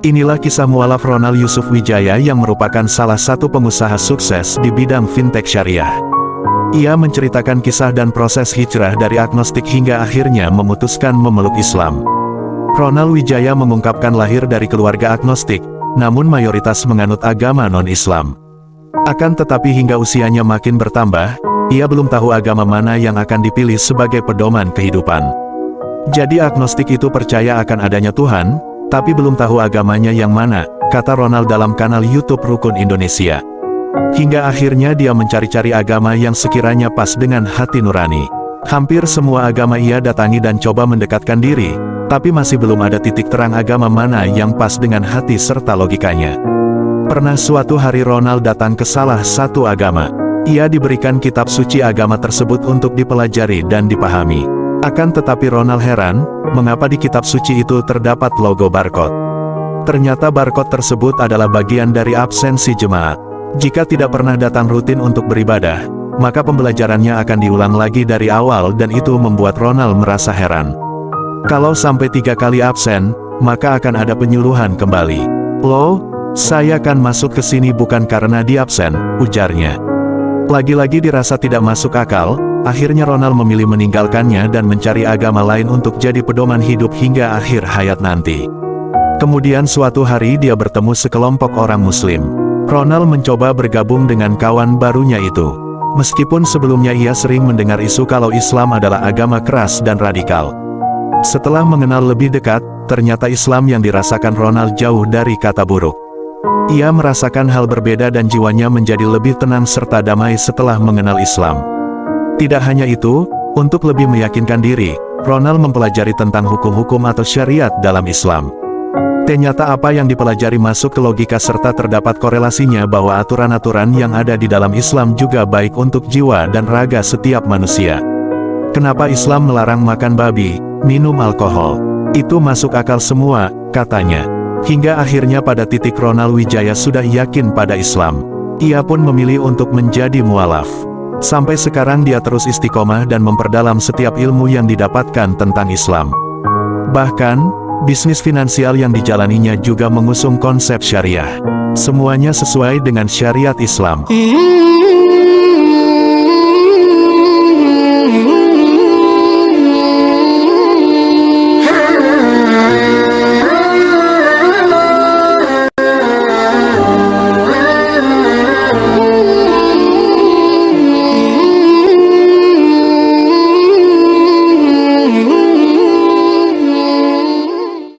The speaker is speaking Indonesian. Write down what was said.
Inilah kisah mualaf Ronald Yusuf Wijaya yang merupakan salah satu pengusaha sukses di bidang fintech syariah. Ia menceritakan kisah dan proses hijrah dari agnostik hingga akhirnya memutuskan memeluk Islam. Ronald Wijaya mengungkapkan lahir dari keluarga agnostik, namun mayoritas menganut agama non-Islam. Akan tetapi hingga usianya makin bertambah, ia belum tahu agama mana yang akan dipilih sebagai pedoman kehidupan. Jadi agnostik itu percaya akan adanya Tuhan, tapi belum tahu agamanya yang mana, kata Ronald dalam kanal YouTube Rukun Indonesia. Hingga akhirnya dia mencari-cari agama yang sekiranya pas dengan hati nurani. Hampir semua agama ia datangi dan coba mendekatkan diri, tapi masih belum ada titik terang agama mana yang pas dengan hati serta logikanya. Pernah suatu hari Ronald datang ke salah satu agama. Ia diberikan kitab suci agama tersebut untuk dipelajari dan dipahami. Akan tetapi Ronald heran, mengapa di kitab suci itu terdapat logo barcode. Ternyata barcode tersebut adalah bagian dari absensi jemaat. Jika tidak pernah datang rutin untuk beribadah, maka pembelajarannya akan diulang lagi dari awal dan itu membuat Ronald merasa heran. Kalau sampai 3 kali absen, maka akan ada penyuluhan kembali. Loh, saya kan masuk ke sini bukan karena diabsen, ujarnya. Lagi-lagi dirasa tidak masuk akal, akhirnya Ronald memilih meninggalkannya dan mencari agama lain untuk jadi pedoman hidup hingga akhir hayat nanti. Kemudian suatu hari dia bertemu sekelompok orang muslim. Ronald mencoba bergabung dengan kawan barunya itu. Meskipun sebelumnya ia sering mendengar isu kalau Islam adalah agama keras dan radikal. Setelah mengenal lebih dekat, ternyata Islam yang dirasakan Ronald jauh dari kata buruk. Ia merasakan hal berbeda dan jiwanya menjadi lebih tenang serta damai setelah mengenal Islam. Tidak hanya itu, untuk lebih meyakinkan diri, Ronald mempelajari tentang hukum-hukum atau syariat dalam Islam. Ternyata apa yang dipelajari masuk ke logika serta terdapat korelasinya bahwa aturan-aturan yang ada di dalam Islam juga baik untuk jiwa dan raga setiap manusia. Kenapa Islam melarang makan babi, minum alkohol? Itu masuk akal semua, katanya. Hingga akhirnya pada titik Ronald Wijaya sudah yakin pada Islam. Ia pun memilih untuk menjadi mualaf. Sampai sekarang dia terus istiqomah dan memperdalam setiap ilmu yang didapatkan tentang Islam. Bahkan, bisnis finansial yang dijalaninya juga mengusung konsep syariah. Semuanya sesuai dengan syariat Islam.